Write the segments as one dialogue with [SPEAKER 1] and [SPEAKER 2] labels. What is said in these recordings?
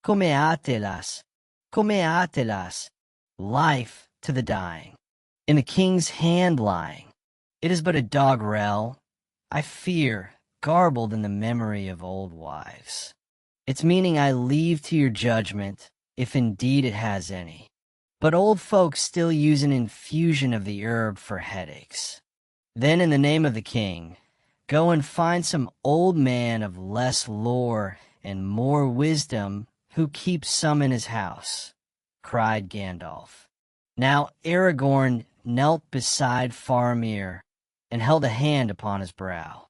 [SPEAKER 1] comeatelas, comeatelas, life to the dying, in the king's hand lying. It is but a doggerel, I fear, garbled in the memory of old wives. Its meaning I leave to your judgment, if indeed it has any. But old folks still use an infusion of the herb for headaches. Then, in the name of the king, go and find some old man of less lore and more wisdom who keeps some in his house, cried Gandalf. Now Aragorn knelt beside Faramir and held a hand upon his brow,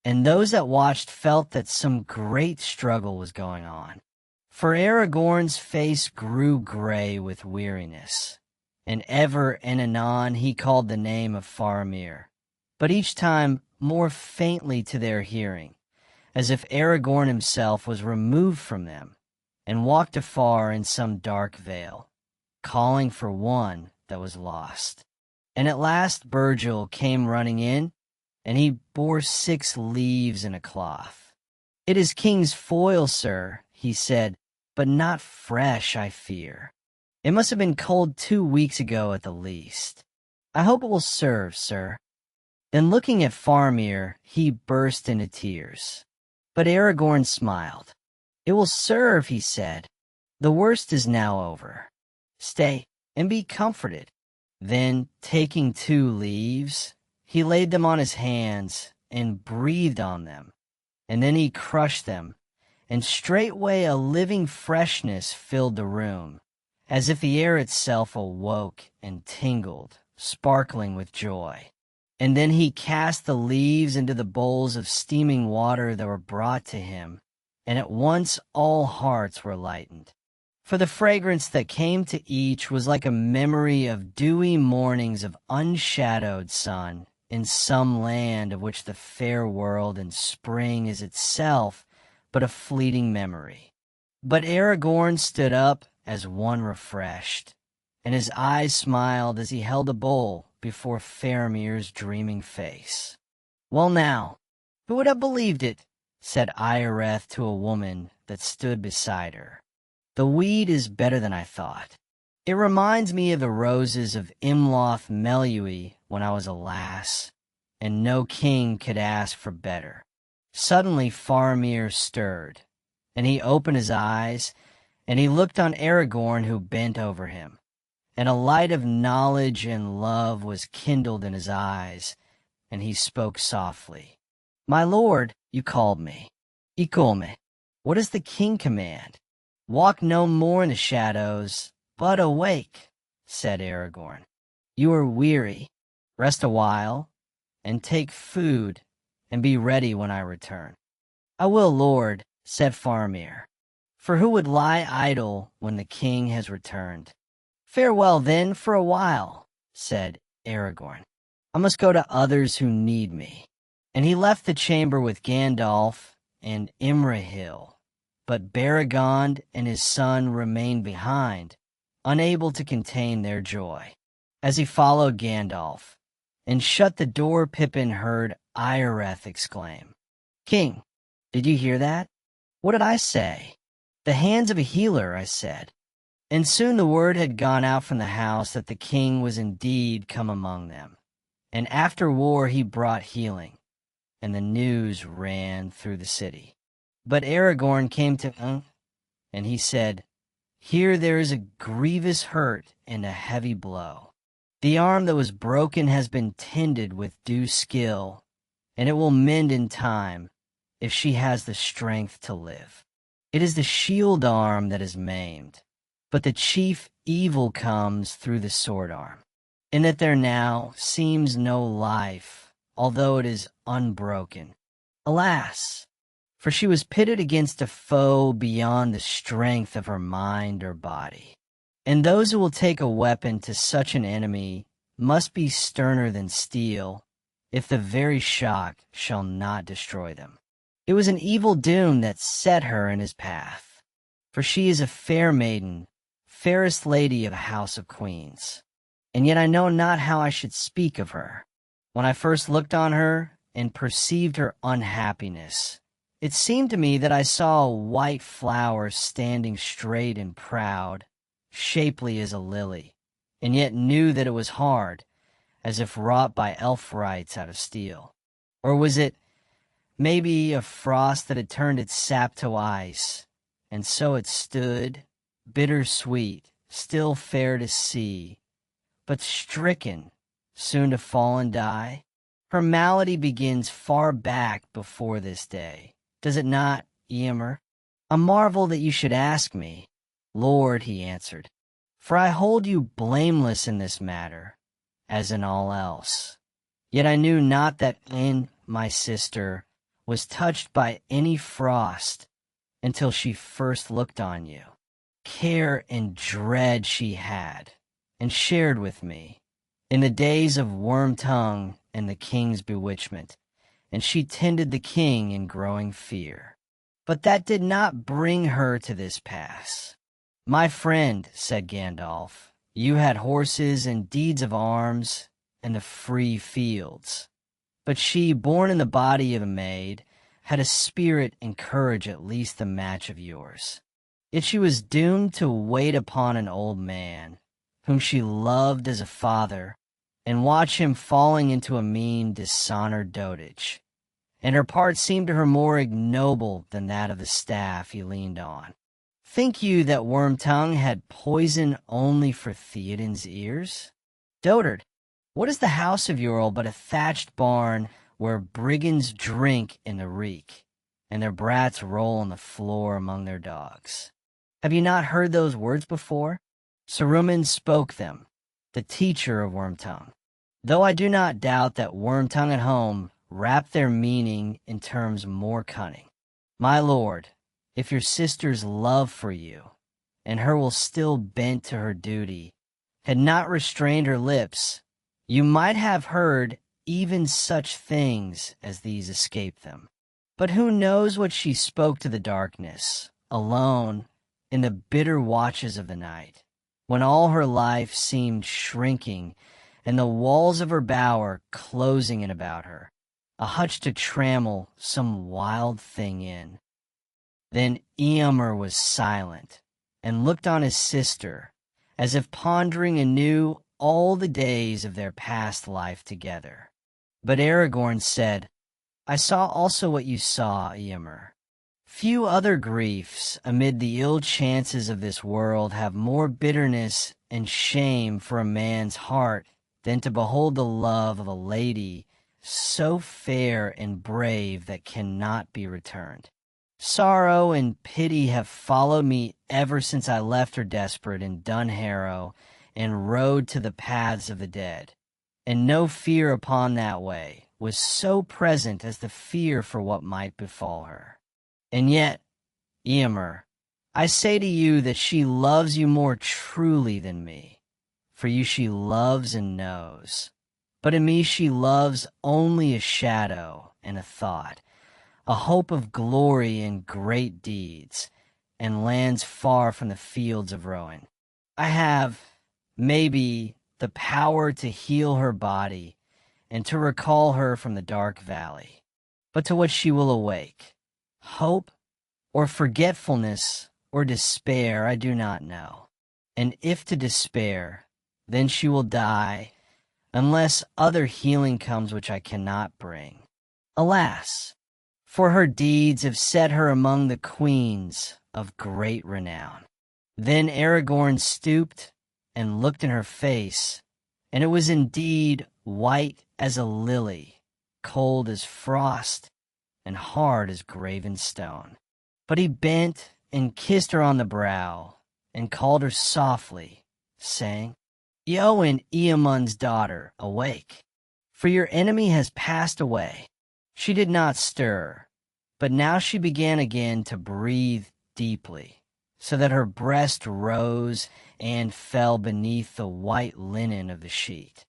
[SPEAKER 1] and those that watched felt that some great struggle was going on. For Aragorn's face grew gray with weariness, and ever and anon he called the name of Faramir, but each time more faintly to their hearing, as if Aragorn himself was removed from them, and walked afar in some dark vale, calling for one that was lost. And at last Virgil came running in, and he bore 6 leaves in a cloth. "It is king's foil, sir," he said, "but not fresh, I fear. It must have been cold 2 weeks ago at the least. I hope it will serve, sir." Then looking at Faramir, he burst into tears. But Aragorn smiled. "It will serve," he said. "The worst is now over. Stay and be comforted." Then, taking 2 leaves, he laid them on his hands and breathed on them, and then he crushed them, and straightway a living freshness filled the room, as if the air itself awoke and tingled, sparkling with joy. And then he cast the leaves into the bowls of steaming water that were brought to him, and at once all hearts were lightened. For the fragrance that came to each was like a memory of dewy mornings of unshadowed sun in some land of which the fair world in spring is itself but a fleeting memory. But Aragorn stood up as one refreshed, and his eyes smiled as he held a bowl before Faramir's dreaming face. "Well now, who would have believed it?" said Ioreth to a woman that stood beside her. "The weed is better than I thought. It reminds me of the roses of Imloth Melui when I was a lass, and no king could ask for better." Suddenly Faramir stirred, and he opened his eyes, and he looked on Aragorn, who bent over him, and a light of knowledge and love was kindled in his eyes, and he spoke softly. "My lord, you called me. Ikome, what does the king command?" "Walk no more in the shadows, but awake," said Aragorn. "You are weary. Rest a while, and take food, and be ready when I return." "I will, lord," said Faramir, "for who would lie idle when the king has returned?" "Farewell, then, for a while," said Aragorn. "I must go to others who need me." And he left the chamber with Gandalf and Imrahil. But Baragond and his son remained behind, unable to contain their joy. As he followed Gandalf and shut the door, Pippin heard Ioreth exclaim, "King, did you hear that?" "What did I say?" "The hands of a healer," I said. And soon the word had gone out from the house that the king was indeed come among them. And after war he brought healing, and the news ran through the city. But Aragorn came to and he said, "Here there is a grievous hurt and a heavy blow. The arm that was broken has been tended with due skill, and it will mend in time if she has the strength to live. It is the shield arm that is maimed, but the chief evil comes through the sword arm, in that there now seems no life, although it is unbroken. Alas! For she was pitted against a foe beyond the strength of her mind or body. And those who will take a weapon to such an enemy must be sterner than steel, if the very shock shall not destroy them. It was an evil doom that set her in his path, for she is a fair maiden, fairest lady of a house of queens. And yet I know not how I should speak of her. When I first looked on her and perceived her unhappiness, It seemed to me that I saw a white flower standing straight and proud, shapely as a lily, and yet knew that it was hard, as if wrought by elf rites out of steel. Or was it maybe a frost that had turned its sap to ice, and so it stood, bitter-sweet, still fair to see, but stricken, soon to fall and die? Her malady begins far back before this day, does it not, Eomer? A marvel that you should ask me. Lord, he answered, for I hold you blameless in this matter, as in all else. Yet I knew not that in my sister was touched by any frost until she first looked on you. Care and dread she had, and shared with me, in the days of Worm-tongue and the king's bewitchment, and she tended the king in growing fear. But that did not bring her to this pass. My friend, said Gandalf, you had horses and deeds of arms and the free fields. But she, born in the body of a maid, had a spirit and courage at least the match of yours. Yet she was doomed to wait upon an old man, whom she loved as a father, and watch him falling into a mean, dishonored dotage. And her part seemed to her more ignoble than that of the staff he leaned on. Think you that Worm-tongue had poison only for Theoden's ears? Dotard, what is the house of your old but a thatched barn where brigands drink in the reek, and their brats roll on the floor among their dogs? Have you not heard those words before? Saruman spoke them, the teacher of Worm-tongue, though I do not doubt that Worm-tongue at home wrapped their meaning in terms more cunning. My lord, if your sister's love for you, and her will still bent to her duty, had not restrained her lips, you might have heard even such things as these escape them. But who knows what she spoke to the darkness, alone, in the bitter watches of the night, when all her life seemed shrinking, and the walls of her bower closing in about her, a hutch to trammel some wild thing in. Then Eomer was silent, and looked on his sister, as if pondering anew all the days of their past life together. But Aragorn said, I saw also what you saw, Eomer. Few other griefs amid the ill chances of this world have more bitterness and shame for a man's heart than to behold the love of a lady so fair and brave that cannot be returned. Sorrow and pity have followed me ever since I left her desperate in Dunharrow and rode to the paths of the dead, and no fear upon that way was so present as the fear for what might befall her. And yet, Eomer, I say to you that she loves you more truly than me, for you she loves and knows. But in me she loves only a shadow and a thought, a hope of glory and great deeds, and lands far from the fields of Rohan. I have, maybe, the power to heal her body and to recall her from the dark valley. But to what she will awake, hope or forgetfulness or despair, I do not know. And if to despair, then she will die, unless other healing comes which I cannot bring. Alas, for her deeds have set her among the queens of great renown. Then Aragorn stooped and looked in her face, and it was indeed white as a lily, cold as frost, and hard as graven stone. But he bent and kissed her on the brow, and called her softly, saying, Eowyn, Eamund's daughter, awake, for your enemy has passed away. She did not stir, but now she began again to breathe deeply, so that her breast rose and fell beneath the white linen of the sheet.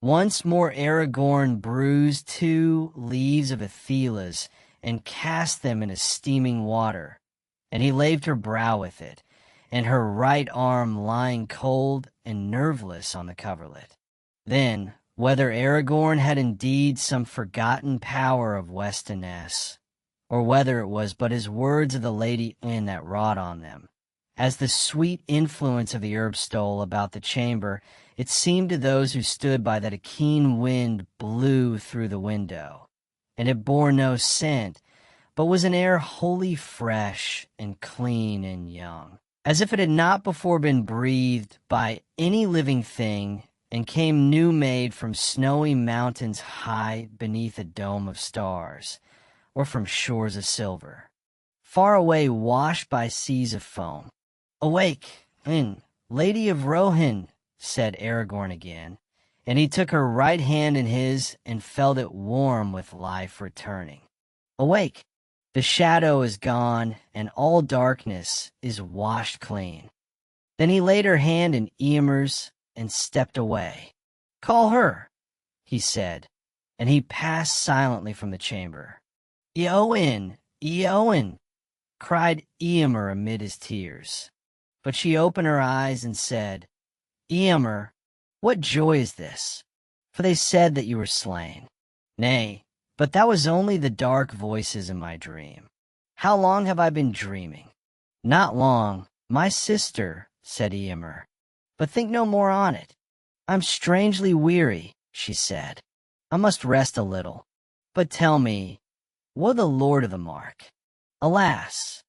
[SPEAKER 1] Once more Aragorn bruised 2 leaves of Athelas and cast them in a steaming water, and he laved her brow with it, and her right arm lying cold and nerveless on the coverlet. Then, whether Aragorn had indeed some forgotten power of Westoness, or whether it was but his words of the Lady Inn that wrought on them. As the sweet influence of the herb stole about the chamber, it seemed to those who stood by that a keen wind blew through the window, and it bore no scent, but was an air wholly fresh and clean and young, as if it had not before been breathed by any living thing, and came new-made from snowy mountains high beneath a dome of stars, or from shores of silver, far away washed by seas of foam. "Awake, Lady of Rohan," said Aragorn again, and he took her right hand in his and felt it warm with life returning. "Awake! The shadow is gone, and all darkness is washed clean." Then he laid her hand in Eomer's and stepped away. "Call her," he said, and he passed silently from the chamber. "Eowyn, Eowyn!" cried Eomer amid his tears. But she opened her eyes and said, "Eomer, what joy is this? For they said that you were slain." "Nay, but that was only the dark voices in my dream. How long have I been dreaming?" "Not long, my sister," said Eomer. "But think no more on it. I'm strangely weary," she said. "I must rest a little. But tell me, what of the Lord of the Mark? Alas!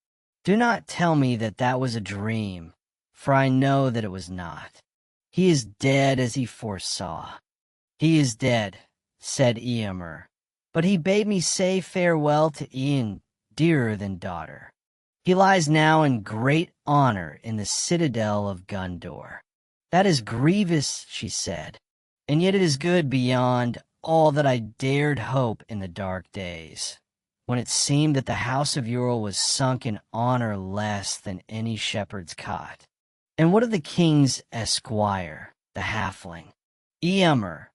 [SPEAKER 1] Do not tell me that that was a dream, for I know that it was not. He is dead as he foresaw." "He is dead," said Eomer, "but he bade me say farewell to Ian, dearer than daughter. He lies now in great honor in the citadel of Gondor." "That is grievous," she said, "and yet it is good beyond all that I dared hope in the dark days, when it seemed that the house of Ural was sunk in honor less than any shepherd's cot. And what of the king's esquire, the halfling? Eomer,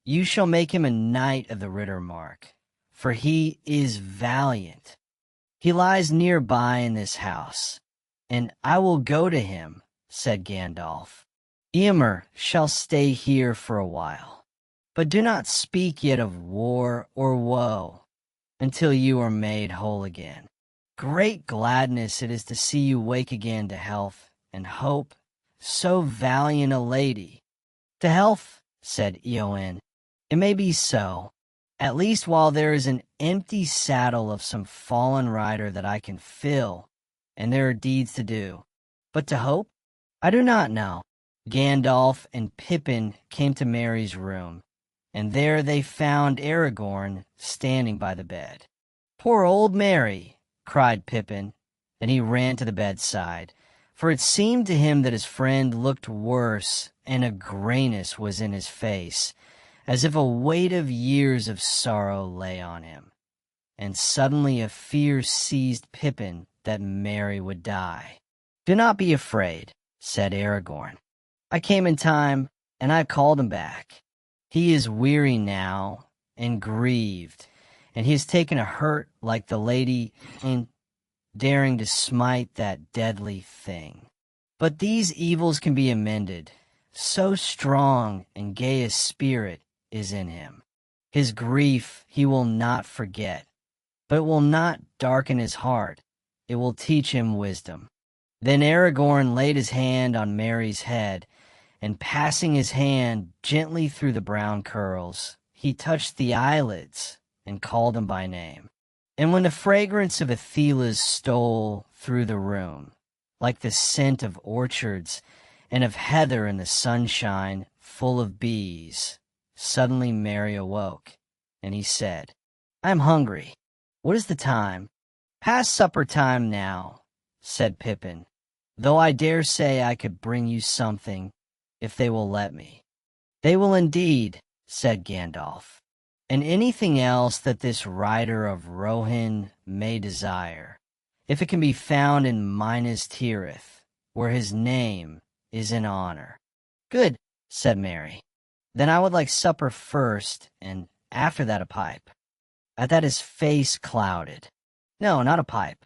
[SPEAKER 1] you shall make him a knight of the Riddermark, for he is valiant. He lies near by in this house, and I will go to him," said Gandalf. "Eomer shall stay here for a while, but do not speak yet of war or woe, until you are made whole again. Great gladness it is to see you wake again to health and hope, so valiant a lady." "To health," said Eowyn. "It may be so, at least while there is an empty saddle of some fallen rider that I can fill, and there are deeds to do. But to hope? I do not know." Gandalf and Pippin came to Merry's room, and there they found Aragorn standing by the bed. "Poor old Merry!" cried Pippin, and he ran to the bedside, for it seemed to him that his friend looked worse, and a grayness was in his face, as if a weight of years of sorrow lay on him. And suddenly a fear seized Pippin that Merry would die. "Do not be afraid," said Aragorn. "I came in time, and I called him back. He is weary now, and grieved, and he has taken a hurt like the lady in daring to smite that deadly thing. But these evils can be amended. So strong and gay a spirit is in him. His grief he will not forget, but it will not darken his heart. It will teach him wisdom." Then Aragorn laid his hand on Merry's head, and passing his hand gently through the brown curls, he touched the eyelids and called him by name. And when the fragrance of Athelas stole through the room, like the scent of orchards and of heather in the sunshine full of bees, suddenly Merry awoke, and he said, "I am hungry. What is the time?" "Past supper time now," said Pippin, "though I dare say I could bring you something, if they will let me." "They will indeed," said Gandalf, "and anything else that this rider of Rohan may desire, if it can be found in Minas Tirith, where his name is in honor." "Good," said Merry. "Then I would like supper first, and after that a pipe." At that his face clouded. "No, not a pipe.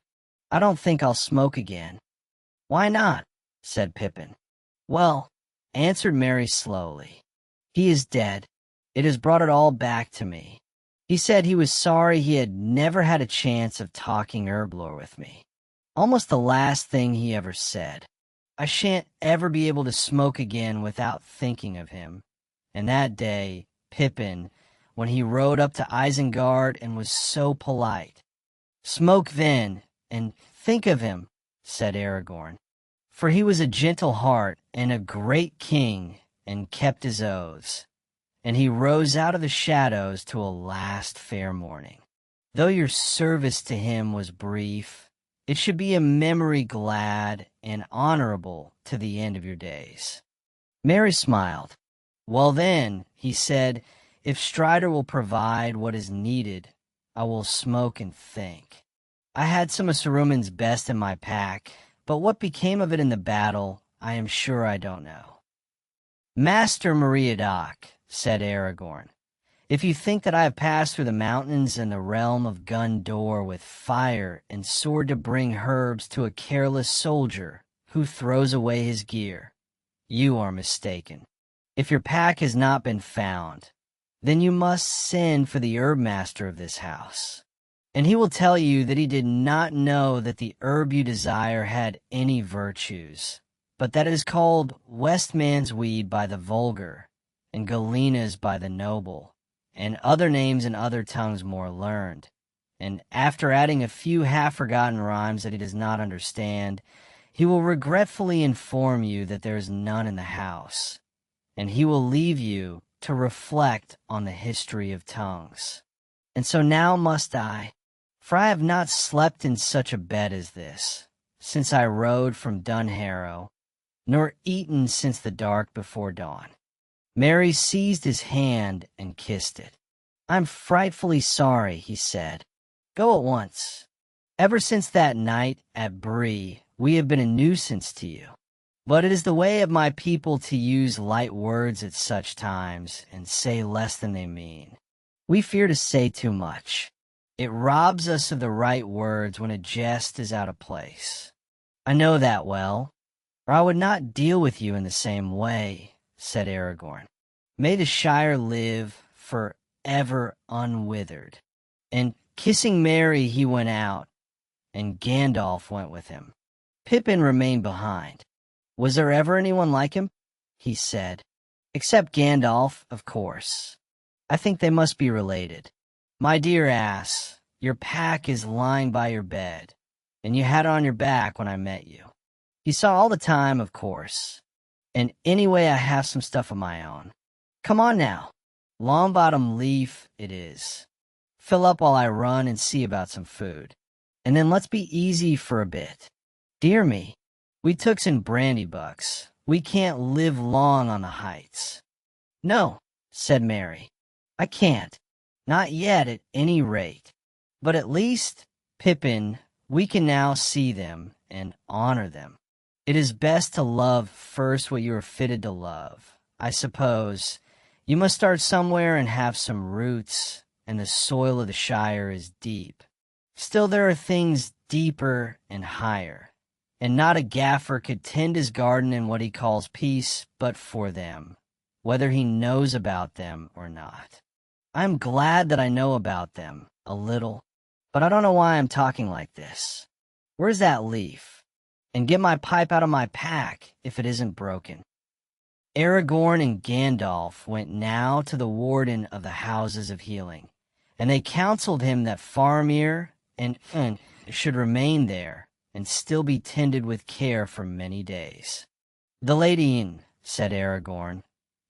[SPEAKER 1] I don't think I'll smoke again." "Why not?" said Pippin. "Well," answered Merry slowly, "he is dead. It has brought it all back to me. He said he was sorry he had never had a chance of talking herblore with me. Almost the last thing he ever said. I shan't ever be able to smoke again without thinking of him. And that day, Pippin, when he rode up to Isengard and was so polite. Smoke then, and think of him, said Aragorn. For he was a gentle heart and a great king, and kept his oaths. And he rose out of the shadows to a last fair morning. Though your service to him was brief, it should be a memory glad and honorable to the end of your days. Merry smiled. Well then, he said, if Strider will provide what is needed, I will smoke and think. I had some of Saruman's best in my pack, but what became of it in the battle, I am sure I don't know. Master Meriadoc, said Aragorn, if you think that I have passed through the mountains and the realm of Gondor with fire and sword to bring herbs to a careless soldier who throws away his gear, you are mistaken. If your pack has not been found, then you must send for the herb master of this house, and he will tell you that he did not know that the herb you desire had any virtues, but that it is called Westman's weed by the vulgar, and Galena's by the noble, and other names in other tongues more learned. And after adding a few half-forgotten rhymes that he does not understand, he will regretfully inform you that there is none in the house, and he will leave you to reflect on the history of tongues. And so now must I, for I have not slept in such a bed as this, since I rode from Dunharrow, nor eaten since the dark before dawn. Merry seized his hand and kissed it. I'm frightfully sorry, he said. Go at once. Ever since that night at Bree, we have been a nuisance to you. But it is the way of my people to use light words at such times and say less than they mean. We fear to say too much. It robs us of the right words when a jest is out of place. I know that well, or I would not deal with you in the same way, said Aragorn. May the Shire live for ever unwithered. And kissing Merry he went out, and Gandalf went with him. Pippin remained behind. Was there ever anyone like him? He said. Except Gandalf, of course. I think they must be related. My dear ass, your pack is lying by your bed, and you had it on your back when I met you. You saw all the time, of course. And anyway, I have some stuff of my own. Come on now. Longbottom Leaf it is. Fill up while I run and see about some food. And then let's be easy for a bit. Dear me, we took some brandy bucks. We can't live long on the heights. No, said Merry. I can't. Not yet, at any rate. But at least, Pippin, we can now see them and honor them. It is best to love first what you are fitted to love. I suppose you must start somewhere and have some roots, and the soil of the Shire is deep. Still, there are things deeper and higher, and not a gaffer could tend his garden in what he calls peace but for them, whether he knows about them or not. I'm glad that I know about them, a little, but I don't know why I'm talking like this. Where's that leaf? And get my pipe out of my pack if it isn't broken. Aragorn and Gandalf went now to the warden of the Houses of Healing, and they counseled him that Faramir and should remain there and still be tended with care for many days. The Lady, said Aragorn,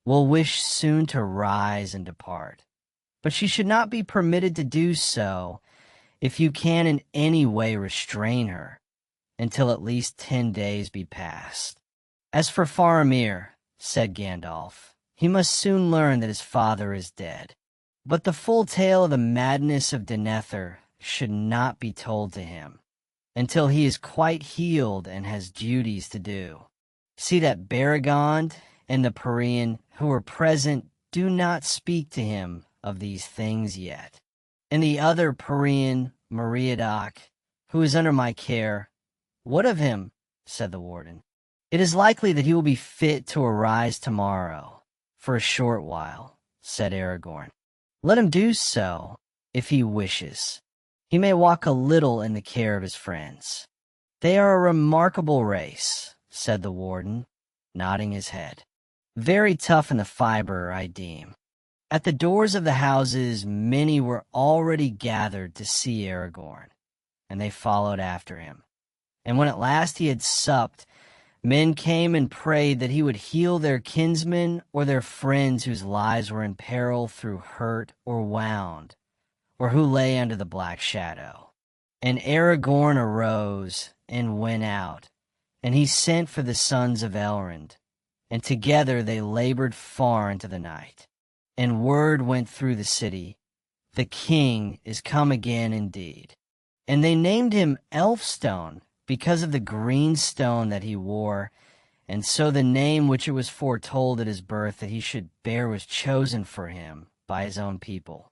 [SPEAKER 1] will wish soon to rise and depart, but she should not be permitted to do so if you can in any way restrain her, until at least 10 days be past. As for Faramir, said Gandalf, he must soon learn that his father is dead. But the full tale of the madness of Denethor should not be told to him, until he is quite healed and has duties to do. See that Baragond and the Parian who were present do not speak to him of these things yet. And the other Parian, Meriadoc, who is under my care, what of him? Said the warden. It is likely that he will be fit to arise tomorrow, for a short while, said Aragorn. Let him do so, if he wishes. He may walk a little in the care of his friends. They are a remarkable race, said the warden, nodding his head. Very tough in the fiber, I deem. At the doors of the houses many were already gathered to see Aragorn, and they followed after him. And when at last he had supped, men came and prayed that he would heal their kinsmen or their friends whose lives were in peril through hurt or wound, or who lay under the black shadow. And Aragorn arose and went out, and he sent for the sons of Elrond, and together they labored far into the night. And word went through the city, the king is come again indeed. And they named him Elfstone, because of the green stone that he wore, and so the name which it was foretold at his birth that he should bear was chosen for him by his own people.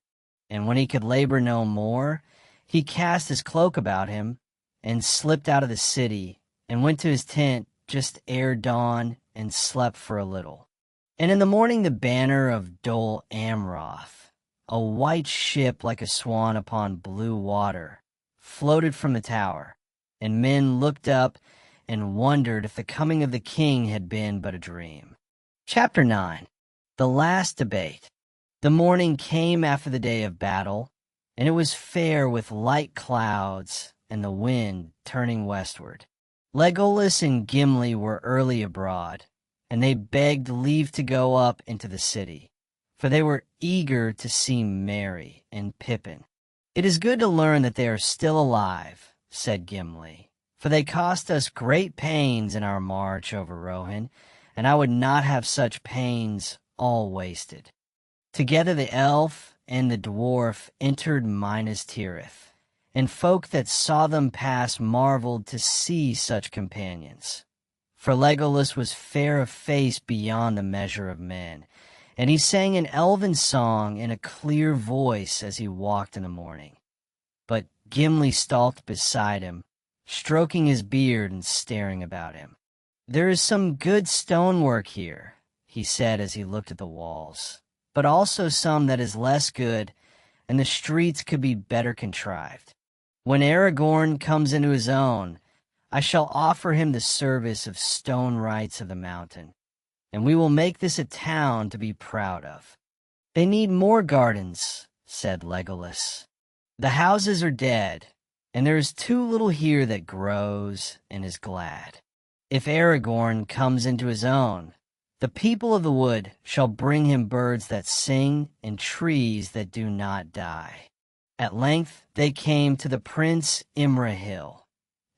[SPEAKER 1] And when he could labor no more, he cast his cloak about him, and slipped out of the city, and went to his tent just ere dawn, and slept for a little. And in the morning the banner of Dol Amroth, a white ship like a swan upon blue water, floated from the tower, and men looked up and wondered if the coming of the king had been but a dream. Chapter 9. The Last Debate. The morning came after the day of battle, and it was fair with light clouds and the wind turning westward. Legolas and Gimli were early abroad, and they begged leave to go up into the city, for they were eager to see Merry and Pippin. "It is good to learn that they are still alive," said Gimli, "for they cost us great pains in our march over Rohan, and I would not have such pains all wasted." Together the elf and the dwarf entered Minas Tirith, and folk that saw them pass marveled to see such companions. For Legolas was fair of face beyond the measure of men, and he sang an elven song in a clear voice as he walked in the morning. But Gimli stalked beside him, stroking his beard and staring about him. "There is some good stonework here," he said as he looked at the walls, "but also some that is less good, and the streets could be better contrived. When Aragorn comes into his own, I shall offer him the service of stone rights of the mountain, and we will make this a town to be proud of." "They need more gardens," said Legolas. "The houses are dead, and there is too little here that grows and is glad. If Aragorn comes into his own, the people of the wood shall bring him birds that sing and trees that do not die." At length they came to the Prince Imrahil,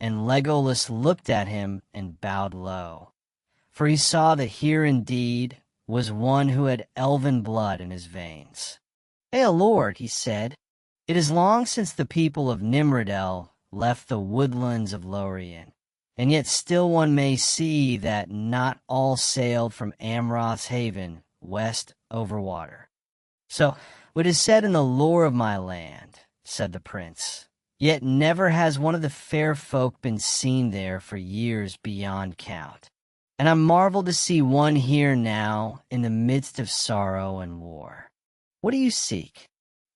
[SPEAKER 1] and Legolas looked at him and bowed low, for he saw that here indeed was one who had elven blood in his veins. "Hail, Lord," he said. "It is long since the people of Nimrodel left the woodlands of Lorien, and yet still one may see that not all sailed from Amroth's haven west over water. So it is said in the lore of my land," said the prince. "Yet never has one of the fair folk been seen there for years beyond count. And I marvel to see one here now in the midst of sorrow and war. What do you seek?"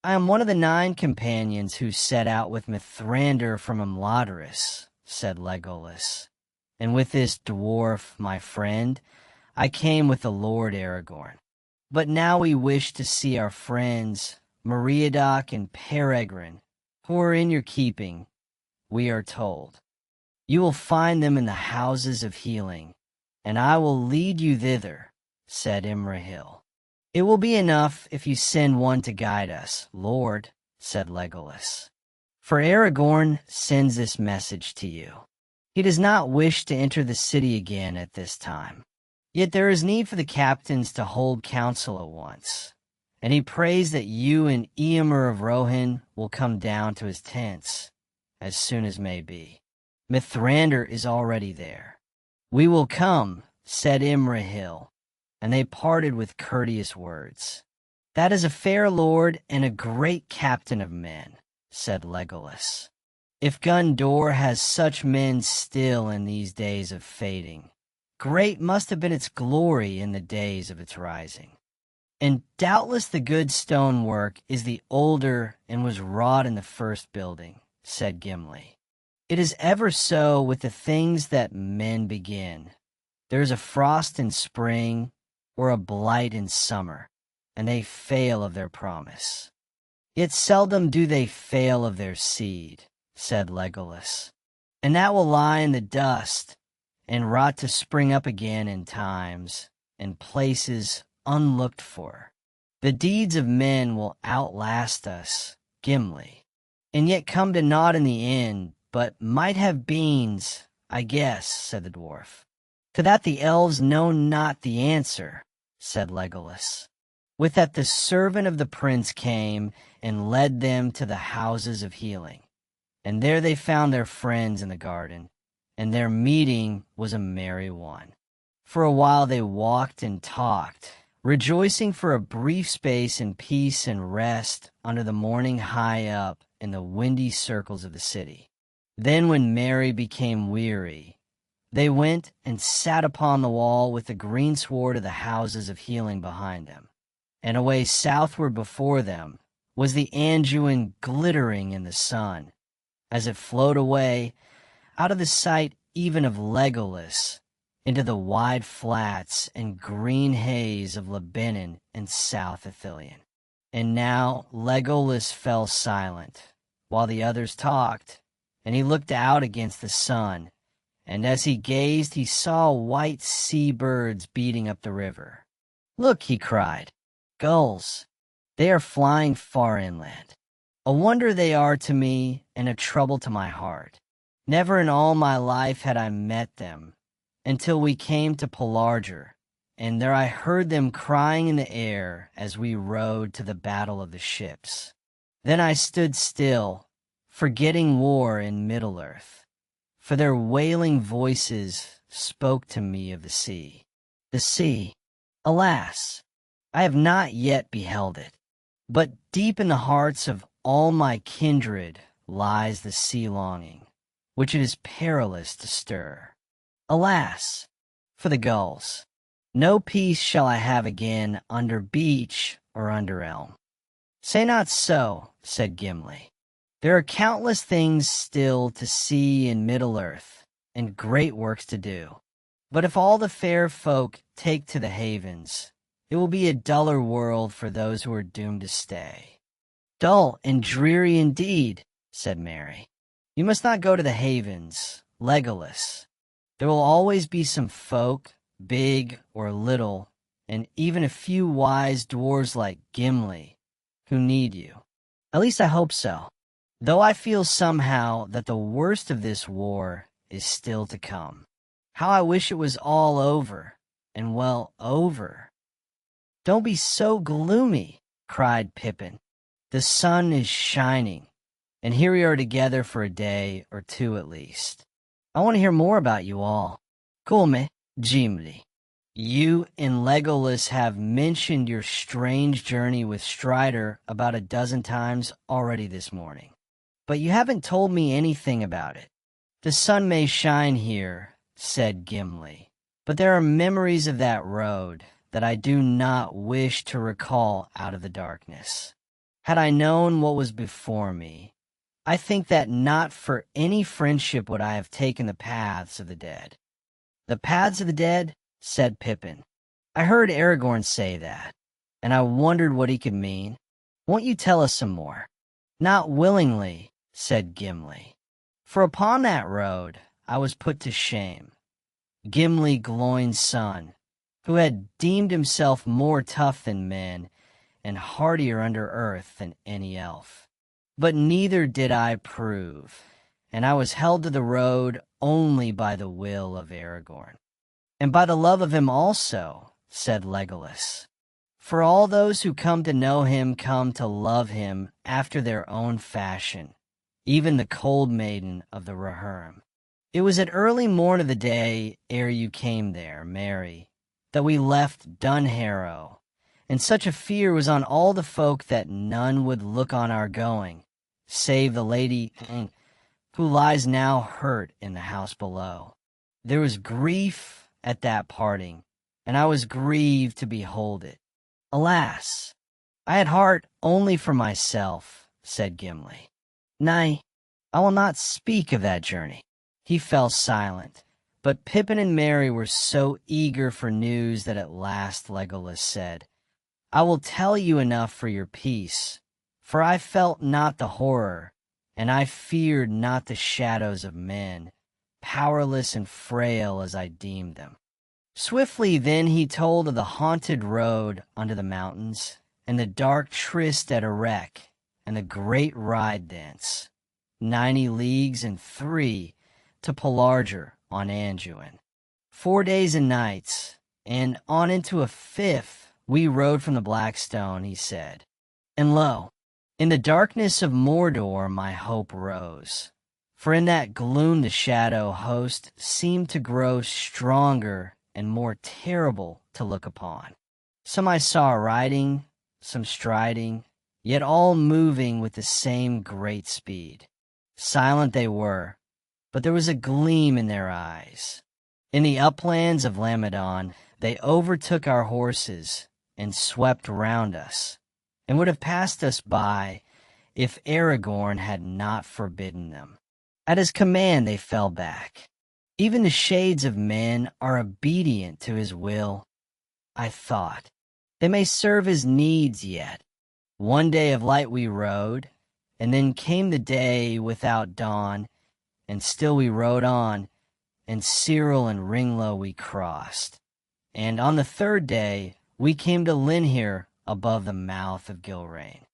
[SPEAKER 1] "I am one of the 9 companions who set out with Mithrandir from Imladris," said Legolas. "And with this dwarf, my friend, I came with the Lord Aragorn. But now we wish to see our friends Meriadoc and Peregrin, who are in your keeping, we are told. You will find them in the houses of healing, and I will lead you thither," said Imrahil. "It will be enough if you send one to guide us, Lord," said Legolas. "For Aragorn sends this message to you. He does not wish to enter the city again at this time. Yet there is need for the captains to hold council at once, and he prays that you and Eomer of Rohan will come down to his tents as soon as may be. Mithrandir is already there." "We will come," said Imrahil, and they parted with courteous words. "That is a fair lord and a great captain of men," said Legolas. "If Gondor has such men still in these days of fading, great must have been its glory in the days of its rising." And doubtless the good stonework is the older and was wrought in the first building, said Gimli. It is ever so with the things that men begin. There is a frost in spring or a blight in summer, and they fail of their promise. Yet seldom do they fail of their seed, said Legolas, and that will lie in the dust and rot to spring up again in times and places unlooked for. The deeds of men will outlast us, Gimli, and yet come to naught in the end, but might have beens, I guess, said the dwarf. To that the elves know not the answer, said Legolas. With that the servant of the prince came and led them to the houses of healing, and there they found their friends in the garden, and their meeting was a merry one. For a while they walked and talked, rejoicing for a brief space in peace and rest under the morning high up in the windy circles of the city. Then when Merry became weary, they went and sat upon the wall with the greensward of the houses of healing behind them, and away southward before them was the Anduin glittering in the sun, as it flowed away out of the sight even of Legolas into the wide flats and green haze of Lebanon and South Ithilien. And now Legolas fell silent, while the others talked, and he looked out against the sun, and as he gazed he saw white sea-birds beating up the river. "Look," he cried, "gulls! They are flying far inland. A wonder they are to me, and a trouble to my heart. Never in all my life had I met them, until we came to Pelargir, and there I heard them crying in the air as we rode to the battle of the ships. Then I stood still, forgetting war in Middle-earth, for their wailing voices spoke to me of the sea. The sea, alas, I have not yet beheld it, but deep in the hearts of all my kindred lies the sea-longing, which it is perilous to stir. Alas, for the gulls! No peace shall I have again under beech or under elm." "Say not so," said Gimli. "There are countless things still to see in Middle-earth, and great works to do. But if all the fair folk take to the havens, it will be a duller world for those who are doomed to stay." "Dull and dreary indeed," said Merry. "You must not go to the havens, Legolas. There will always be some folk, big or little, and even a few wise dwarves like Gimli, who need you. At least I hope so, though I feel somehow that the worst of this war is still to come. How I wish it was all over, and well over." "Don't be so gloomy," cried Pippin. "The sun is shining, and here we are together for a day or two at least. I want to hear more about you all. Come, Gimli. You and Legolas have mentioned your strange journey with Strider about a dozen times already this morning, but you haven't told me anything about it." "The sun may shine here," said Gimli, "but there are memories of that road that I do not wish to recall out of the darkness. Had I known what was before me, I think that not for any friendship would I have taken the paths of the dead." "The paths of the dead?" said Pippin. "I heard Aragorn say that, and I wondered what he could mean. Won't you tell us some more?" "Not willingly," said Gimli, "for upon that road I was put to shame. Gimli Gloin's son, who had deemed himself more tough than men and hardier under earth than any elf. But neither did I prove, and I was held to the road only by the will of Aragorn." "And by the love of him also," said Legolas. "For all those who come to know him come to love him after their own fashion, even the cold maiden of the Rohirrim. It was at early morn of the day ere you came there, Merry, that we left Dunharrow, and such a fear was on all the folk that none would look on our going, save the lady who lies now hurt in the house below. There was grief at that parting, and I was grieved to behold it. Alas, I had heart only for myself, said Gimli. Nay, I will not speak of that journey. He fell silent, but Pippin and Merry were so eager for news that at last Legolas said, I will tell you enough for your peace, for I felt not the horror, and I feared not the shadows of men, powerless and frail as I deemed them. Swiftly then he told of the haunted road unto the mountains, and the dark tryst at Erech, and the great ride thence, 90 leagues and 3 to Pelargir on Anduin. 4 days and nights, and on into a 5th we rode from the Blackstone, he said. And lo, in the darkness of Mordor my hope rose, for in that gloom the shadow host seemed to grow stronger and more terrible to look upon. Some I saw riding, some striding, yet all moving with the same great speed. Silent they were, but there was a gleam in their eyes. In the uplands of Lamedon they overtook our horses and swept round us, and would have passed us by if Aragorn had not forbidden them. At his command they fell back. Even the shades of men are obedient to his will. I thought, they may serve his needs yet. One day of light we rode, and then came the day without dawn, and still we rode on, and Cyril and Ringlow we crossed. And on the 3rd day we came to Linhir above the mouth of Gilrain.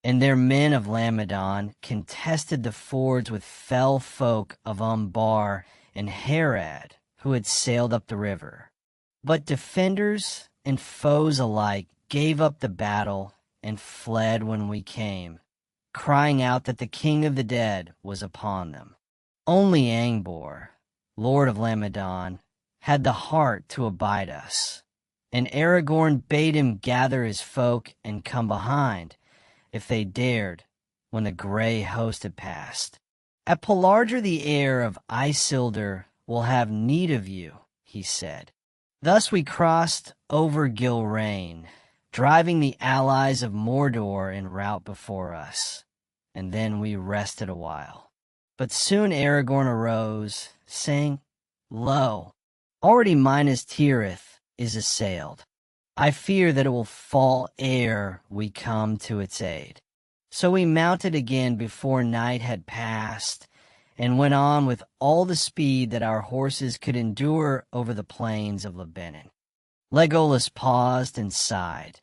[SPEAKER 1] And their men of Lamedon contested the fords with fell folk of Umbar and Harad, who had sailed up the river. But defenders and foes alike gave up the battle and fled when we came, crying out that the king of the dead was upon them. Only Angbor, lord of Lamedon, had the heart to abide us, and Aragorn bade him gather his folk and come behind, if they dared, when the grey host had passed. At Pelargir the heir of Isildur will have need of you, he said. Thus we crossed over Gilrain, driving the allies of Mordor in rout before us, and then we rested a while. But soon Aragorn arose, saying, Lo, already Minas Tirith is assailed. I fear that it will fall ere we come to its aid. So we mounted again before night had passed, and went on with all the speed that our horses could endure over the plains of Lebanon. Legolas paused and sighed,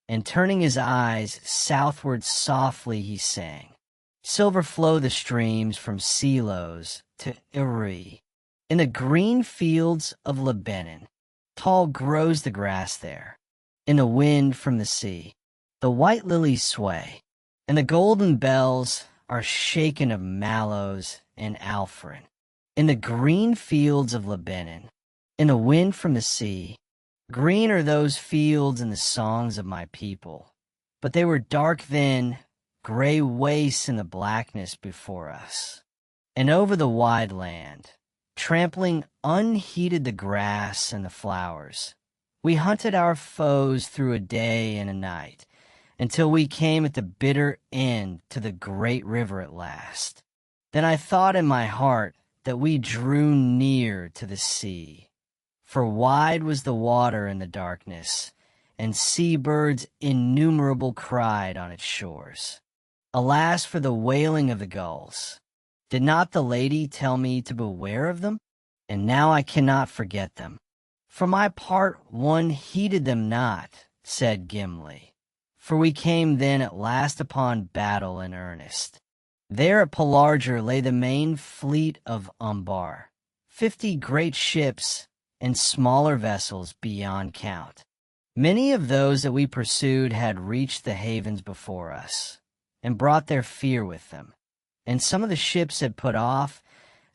[SPEAKER 1] and turning his eyes southward softly he sang. Silver flow the streams from Selos to Iri. In the green fields of Lebanon, tall grows the grass there. In the wind from the sea, the white lilies sway, and the golden bells are shaken of mallows and alfrin. In the green fields of Lebanon, in the wind from the sea, green are those fields in the songs of my people, but they were dark then, gray wastes in the blackness before us. And over the wide land, trampling unheeded the grass and the flowers, we hunted our foes through a day and a night, until we came at the bitter end to the great river at last. Then I thought in my heart that we drew near to the sea, for wide was the water in the darkness, and sea-birds innumerable cried on its shores. Alas for the wailing of the gulls! Did not the lady tell me to beware of them? And now I cannot forget them. For my part one heeded them not, said Gimli, for we came then at last upon battle in earnest. There at Pelargir lay the main fleet of Umbar, 50 great ships and smaller vessels beyond count. Many of those that we pursued had reached the havens before us, and brought their fear with them, and some of the ships had put off,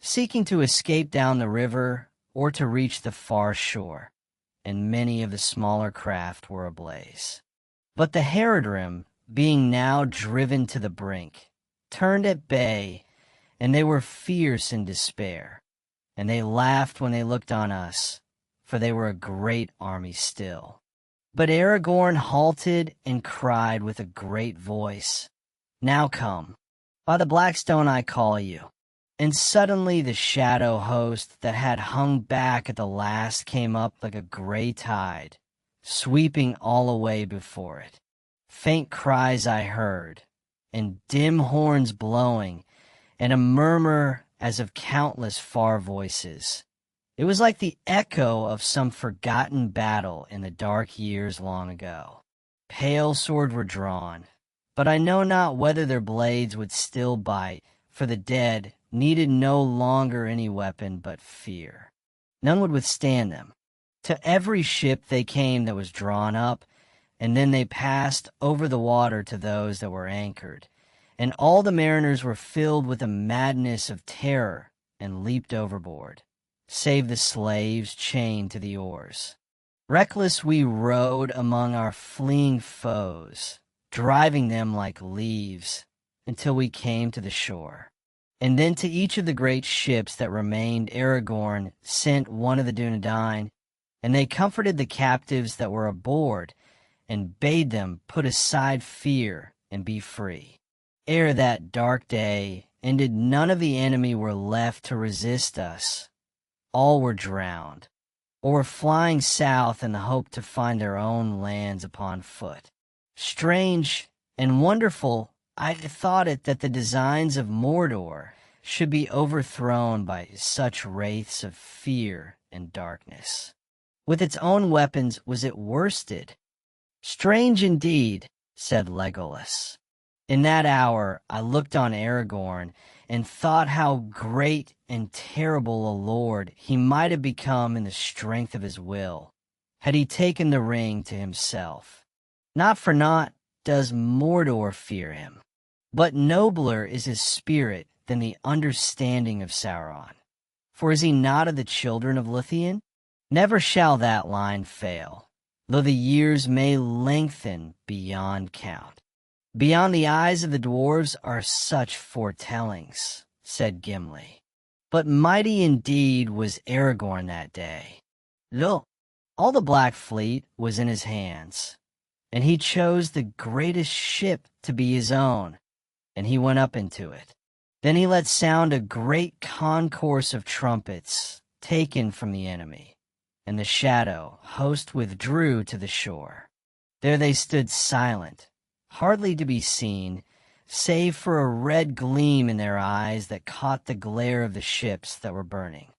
[SPEAKER 1] seeking to escape down the river or to reach the far shore, and many of the smaller craft were ablaze. But the Haradrim, being now driven to the brink, turned at bay, and they were fierce in despair, and they laughed when they looked on us, for they were a great army still. But Aragorn halted and cried with a great voice, "Now come, by the Blackstone I call you." And suddenly the shadow host that had hung back at the last came up like a gray tide, sweeping all away before it. Faint cries I heard, and dim horns blowing, and a murmur as of countless far voices. It was like the echo of some forgotten battle in the dark years long ago. Pale swords were drawn, but I know not whether their blades would still bite, for the dead needed no longer any weapon but fear. None would withstand them. To every ship they came that was drawn up, and then they passed over the water to those that were anchored, and all the mariners were filled with a madness of terror and leaped overboard, save the slaves chained to the oars. Reckless we rowed among our fleeing foes, driving them like leaves until we came to the shore. And then to each of the great ships that remained Aragorn sent one of the Dunedain, and they comforted the captives that were aboard, and bade them put aside fear and be free. Ere that dark day ended, none of the enemy were left to resist us. All were drowned, or were flying south in the hope to find their own lands upon foot. Strange and wonderful I thought it that the designs of Mordor should be overthrown by such wraiths of fear and darkness. With its own weapons was it worsted? Strange indeed, said Legolas. In that hour I looked on Aragorn and thought how great and terrible a lord he might have become in the strength of his will, had he taken the ring to himself. Not for naught does Mordor fear him, but nobler is his spirit than the understanding of Sauron. For is he not of the children of Luthien? Never shall that line fail, though the years may lengthen beyond count. Beyond the eyes of the dwarves are such foretellings, said Gimli. But mighty indeed was Aragorn that day. Look, all the Black Fleet was in his hands, and he chose the greatest ship to be his own, and he went up into it. Then he let sound a great concourse of trumpets taken from the enemy, and the shadow host withdrew to the shore. There they stood silent, hardly to be seen, save for a red gleam in their eyes that caught the glare of the ships that were burning.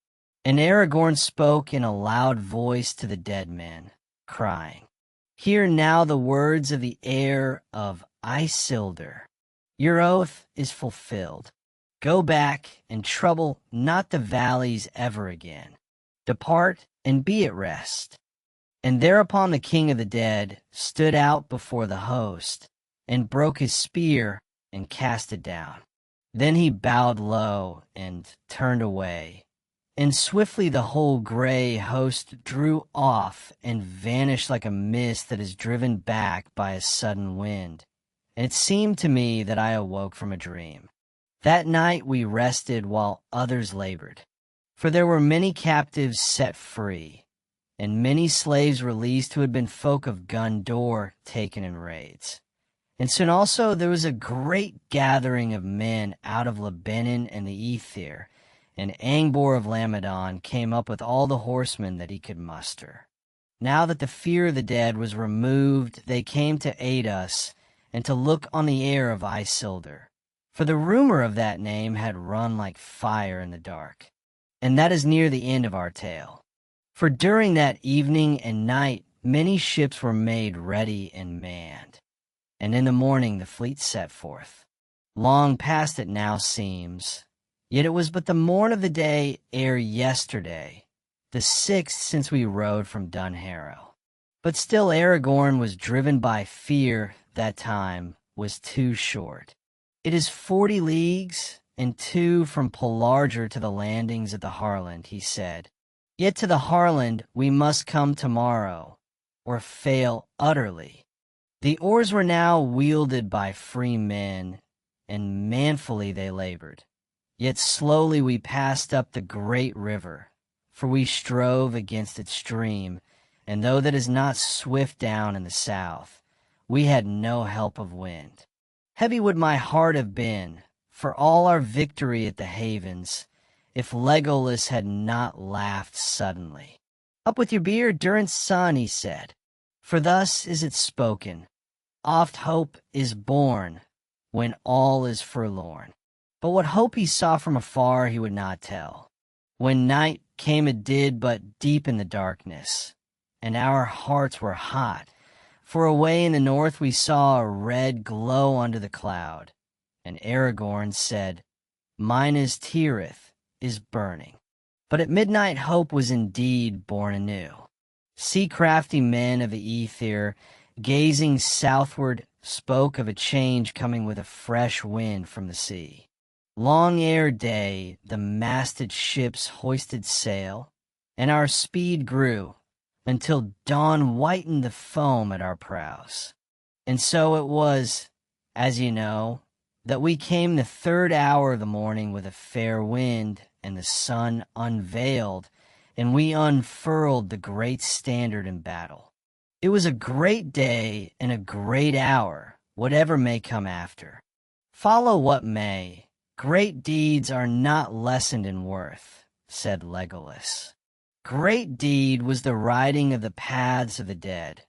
[SPEAKER 1] And Aragorn spoke in a loud voice to the dead men, crying, "Hear now the words of the heir of Isildur. Your oath is fulfilled. Go back and trouble not the valleys ever again. Depart and be at rest." And thereupon the king of the dead stood out before the host, and broke his spear and cast it down. Then he bowed low and turned away, and swiftly the whole gray host drew off and vanished like a mist that is driven back by a sudden wind. And it seemed to me that I awoke from a dream. That night we rested while others labored, for there were many captives set free, and many slaves released who had been folk of Gondor taken in raids. And soon also there was a great gathering of men out of Lebanon and the Ether, and Angbor of Lamadon came up with all the horsemen that he could muster. Now that the fear of the dead was removed, they came to aid us, and to look on the heir of Isildur, for the rumor of that name had run like fire in the dark. And that is near the end of our tale. For during that evening and night many ships were made ready and manned, and in the morning the fleet set forth. Long past it now seems, yet it was but the morn of the day ere yesterday, the 6th since we rode from Dunharrow. But still Aragorn was driven by fear. That time was too short. It is 40 leagues, and 2 from Pelargir to the landings at the Harland, he said. Yet to the Harland we must come tomorrow, or fail utterly. The oars were now wielded by free men, and manfully they labored. Yet slowly we passed up the great river, for we strove against its stream, and though that is not swift down in the south, we had no help of wind. Heavy would my heart have been for all our victory at the havens, if Legolas had not laughed suddenly. "Up with your beard, Durrance son," he said, "for thus is it spoken, oft hope is born when all is forlorn." But what hope he saw from afar he would not tell. When night came it did but deepen the darkness, and our hearts were hot, for away in the north we saw a red glow under the cloud, and Aragorn said, "Minas Tirith is burning." But at midnight hope was indeed born anew. Sea-crafty men of the Aether, gazing southward, spoke of a change coming with a fresh wind from the sea. Long ere day the masted ships hoisted sail, and our speed grew, until dawn whitened the foam at our prows. And so it was, as you know, that we came the third hour of the morning with a fair wind, and the sun unveiled, and we unfurled the great standard in battle. It was a great day and a great hour, whatever may come after. Follow what may, great deeds are not lessened in worth, said Legolas. Great deed was the riding of the paths of the dead,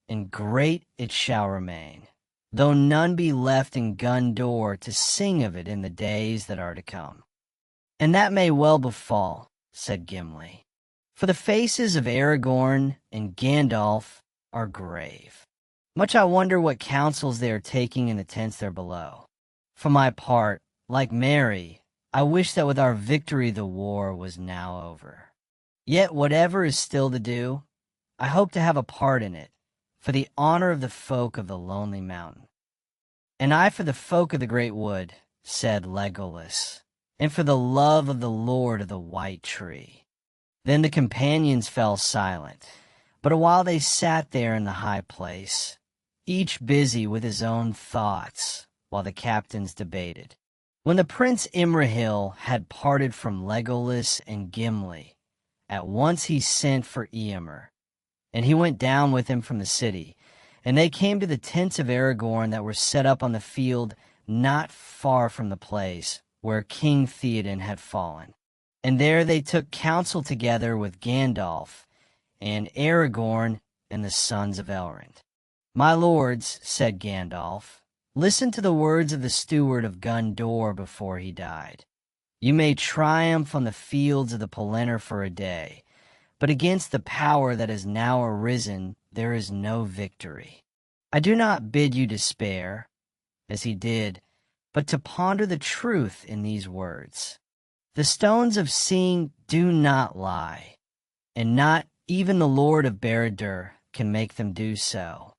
[SPEAKER 1] and great it shall remain, though none be left in Gondor to sing of it in the days that are to come. "And that may well befall," said Gimli, "for the faces of Aragorn and Gandalf are grave. Much I wonder what counsels they are taking in the tents there below. For my part, like Merry, I wish that with our victory the war was now over. Yet whatever is still to do, I hope to have a part in it, for the honor of the folk of the Lonely Mountain." "And I for the folk of the Great Wood," said Legolas, "and for the love of the Lord of the White Tree." Then the companions fell silent, but a while they sat there in the high place, each busy with his own thoughts, while the captains debated. When the Prince Imrahil had parted from Legolas and Gimli, at once he sent for Eomer, and he went down with him from the city, and they came to the tents of Aragorn that were set up on the field not far from the place where King Theoden had fallen. And there they took counsel together with Gandalf and Aragorn and the sons of Elrond. "My lords," said Gandalf, "listen to the words of the steward of Gondor before he died. You may triumph on the fields of the Pelennor for a day, but against the power that has now arisen there is no victory. I do not bid you despair, as he did, but to ponder the truth in these words. The stones of seeing do not lie, and not even the Lord of Barad-dûr can make them do so.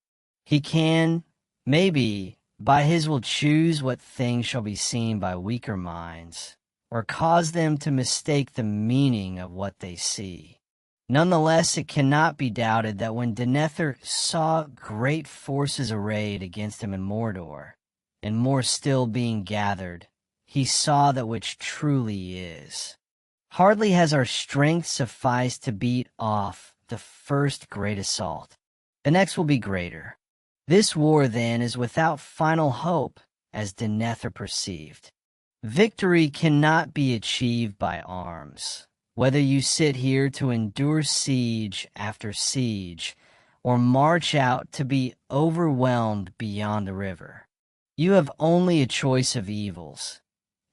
[SPEAKER 1] He can, maybe, by his will choose what things shall be seen by weaker minds, or cause them to mistake the meaning of what they see. Nonetheless, it cannot be doubted that when Denethor saw great forces arrayed against him in Mordor, and more still being gathered, he saw that which truly is. Hardly has our strength sufficed to beat off the first great assault. The next will be greater. This war, then, is without final hope, as Denethor perceived. Victory cannot be achieved by arms, whether you sit here to endure siege after siege, or march out to be overwhelmed beyond the river. You have only a choice of evils,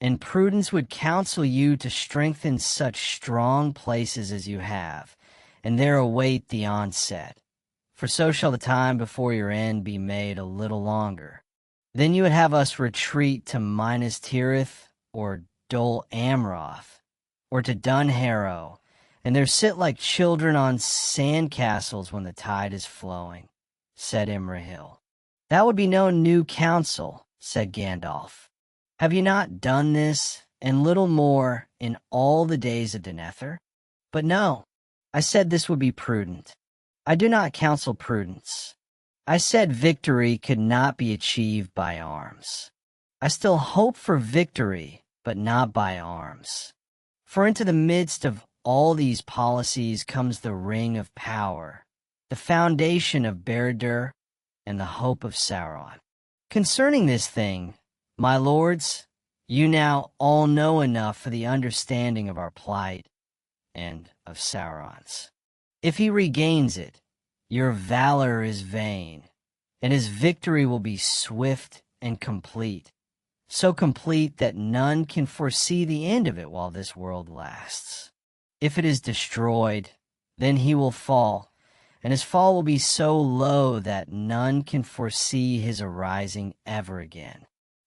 [SPEAKER 1] and prudence would counsel you to strengthen such strong places as you have, and there await the onset, for so shall the time before your end be made a little longer. Then you would have us retreat to Minas Tirith, or Dol Amroth, or to Dunharrow, and there sit like children on sand castles when the tide is flowing, said Imrahil. That would be no new counsel, said Gandalf. Have you not done this, and little more, in all the days of Denethor? But no, I said this would be prudent. I do not counsel prudence. I said victory could not be achieved by arms. I still hope for victory, but not by arms. For into the midst of all these policies comes the ring of power, the foundation of Barad-dûr and the hope of Sauron. Concerning this thing, my lords, you now all know enough for the understanding of our plight and of Sauron's. If he regains it, your valor is vain, and his victory will be swift and complete, so complete that none can foresee the end of it while this world lasts. If it is destroyed, then he will fall, and his fall will be so low that none can foresee his arising ever again.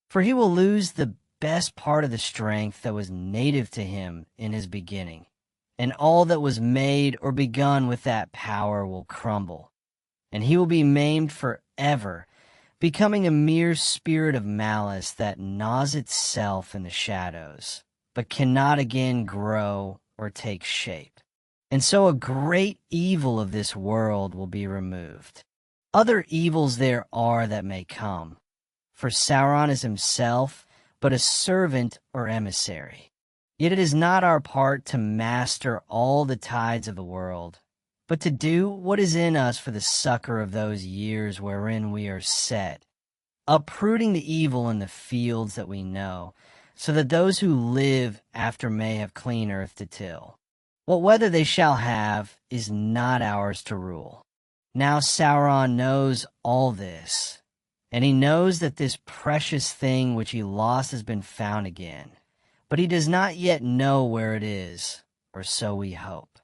[SPEAKER 1] For he will lose the best part of the strength that was native to him in his beginning, and all that was made or begun with that power will crumble, and he will be maimed forever, becoming a mere spirit of malice that gnaws itself in the shadows, but cannot again grow or take shape. And so a great evil of this world will be removed. Other evils there are that may come, for Sauron is himself but a servant or emissary. Yet it is not our part to master all the tides of the world, but to do what is in us for the succor of those years wherein we are set, uprooting the evil in the fields that we know, so that those who live after may have clean earth to till. What weather they shall have is not ours to rule. Now Sauron knows all this, and he knows that this precious thing which he lost has been found again, but he does not yet know where it is, or so we hope.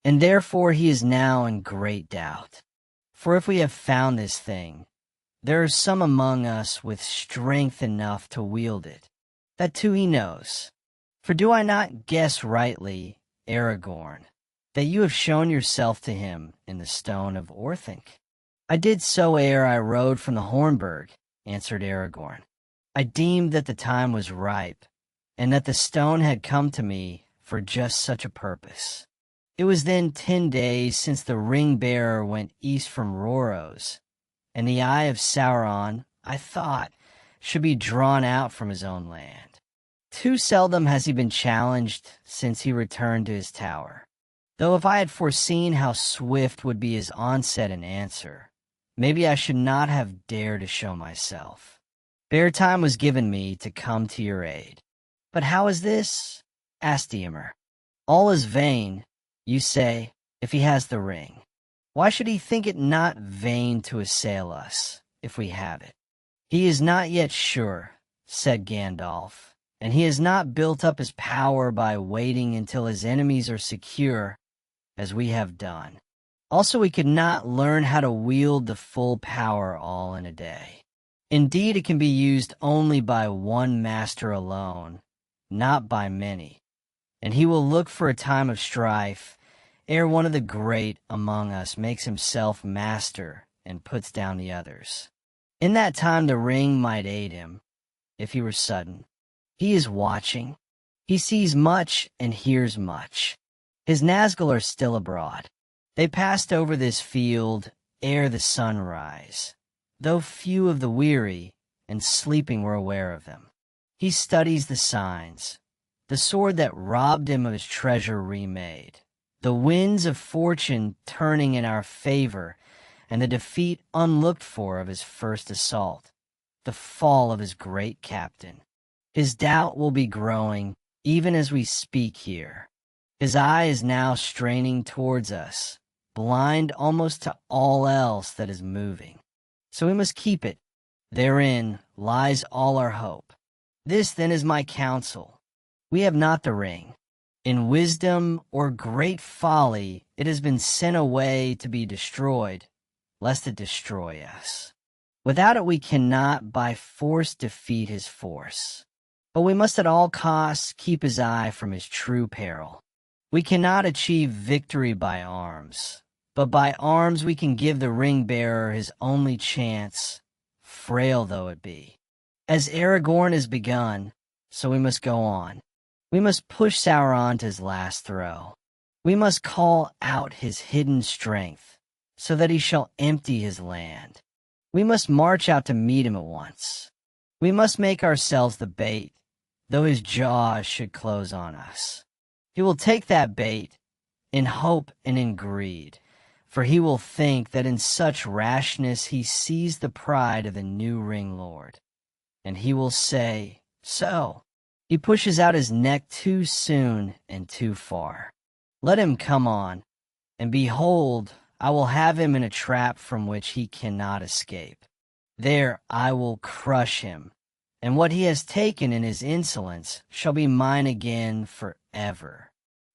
[SPEAKER 1] And therefore he is now in great doubt. For if we have found this thing, there are some among us with strength enough to wield it. That too he knows. For do I not guess rightly, Aragorn, that you have shown yourself to him in the stone of Orthanc? I did so ere I rode from the Hornburg, answered Aragorn. I deemed that the time was ripe, and that the stone had come to me for just such a purpose. It was then 10 days since the ring-bearer went east from Rhoros, and the eye of Sauron, I thought, should be drawn out from his own land. Too seldom has he been challenged since he returned to his tower, though if I had foreseen how swift would be his onset and answer, maybe I should not have dared to show myself. Bare time was given me to come to your aid. But how is this? Asked Eomer. All is vain, you say, if he has the ring. Why should he think it not vain to assail us, if we have it? He is not yet sure, said Gandalf, and he has not built up his power by waiting until his enemies are secure, as we have done. Also, we could not learn how to wield the full power all in a day. Indeed, it can be used only by one master alone, not by many, and he will look for a time of strife ere one of the great among us makes himself master and puts down the others. In that time the ring might aid him, if he were sudden. He is watching. He sees much and hears much. His Nazgûl are still abroad. They passed over this field ere the sunrise, though few of the weary and sleeping were aware of them. He studies the signs, the sword that robbed him of his treasure remade, the winds of fortune turning in our favor, and the defeat unlooked for of his first assault, the fall of his great captain. His doubt will be growing even as we speak here. His eye is now straining towards us, blind almost to all else that is moving. So we must keep it. Therein lies all our hope. This then is my counsel. We have not the ring. In wisdom or great folly it has been sent away to be destroyed, lest it destroy us. Without it we cannot by force defeat his force. But we must at all costs keep his eye from his true peril. We cannot achieve victory by arms, but by arms we can give the ring-bearer his only chance, frail though it be. As Aragorn has begun, so we must go on. We must push Sauron to his last throw. We must call out his hidden strength, so that he shall empty his land. We must march out to meet him at once. We must make ourselves the bait, though his jaws should close on us. He will take that bait, in hope and in greed, For he will think that in such rashness he sees the pride of the new ring lord. And he will say, so, he pushes out his neck too soon and too far. Let him come on, and behold, I will have him in a trap from which he cannot escape. There I will crush him, and what he has taken in his insolence shall be mine again forever.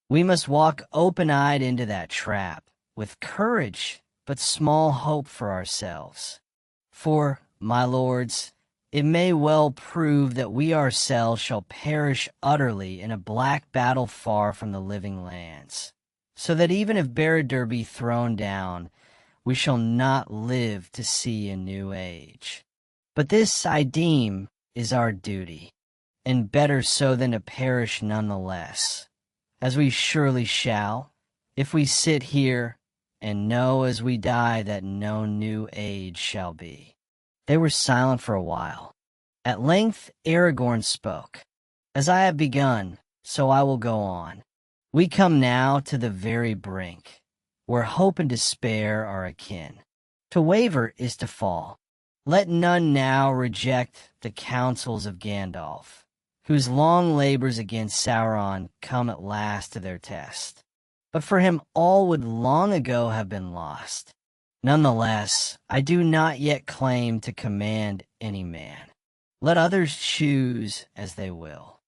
[SPEAKER 1] We must walk open-eyed into that trap, with courage, but small hope for ourselves. For, my lords, it may well prove that we ourselves shall perish utterly in a black battle far from the living lands, so that even if Baradur be thrown down, we shall not live to see a new age. But this, I deem, is our duty, and better so than to perish none the less, as we surely shall, if we sit here and know as we die that no new age shall be. They were silent for a while. At length Aragorn spoke. As I have begun, so I will go on. We come now to the very brink, where hope and despair are akin. To waver is to fall. Let none now reject the counsels of Gandalf, whose long labors against Sauron come at last to their test. But for him all would long ago have been lost. Nonetheless, I do not yet claim to command any man. Let others choose as they will.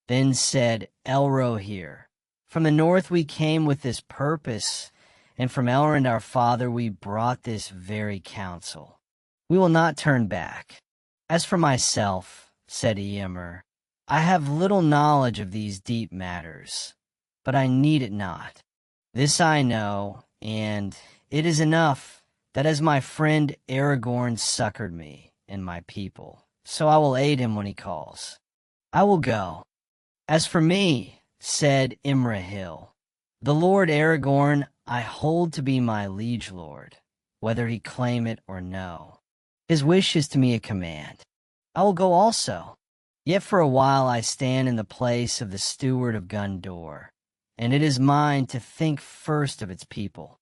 [SPEAKER 1] Then said Elrohir, from the north we came with this purpose, and from Elrond our father we brought this very counsel. We will not turn back. As for myself, said Eomer, I have little knowledge of these deep matters, but I need it not. This I know, and it is enough that as my friend Aragorn succored me and my people, so I will aid him when he calls. I will go. As for me, said Imrahil, the Lord Aragorn I hold to be my liege lord, whether he claim it or no. His wish is to me a command. I will go also. Yet for a while I stand in the place of the steward of Gondor, and it is mine to think first of its people.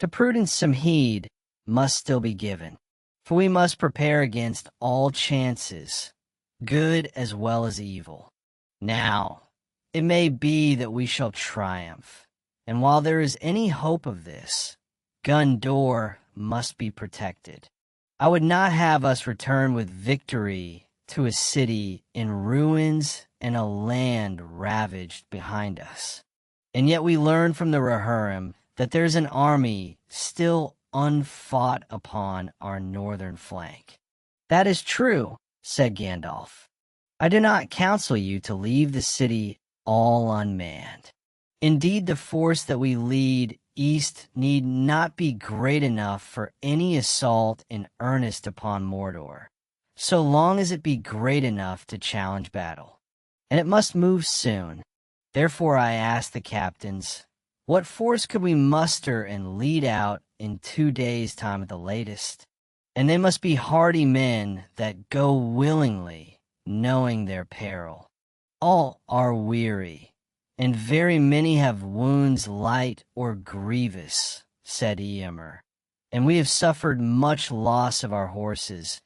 [SPEAKER 1] To prudence some heed must still be given, for we must prepare against all chances, good as well as evil. Now, it may be that we shall triumph, and while there is any hope of this, Gondor must be protected. I would not have us return with victory to a city in ruins and a land ravaged behind us. And yet we learn from the Rohirrim that there's an army still unfought upon our northern flank. That is true, said Gandalf. I do not counsel you to leave the city all unmanned. Indeed, the force that we lead east need not be great enough for any assault in earnest upon Mordor, so long as it be great enough to challenge battle. And it must move soon. Therefore I ask the captains, what force could we muster and lead out in 2 days' time at the latest? And they must be hardy men that go willingly, knowing their peril. All are weary, and very many have wounds light or grievous, said Eomer, and we have suffered much loss of our horses,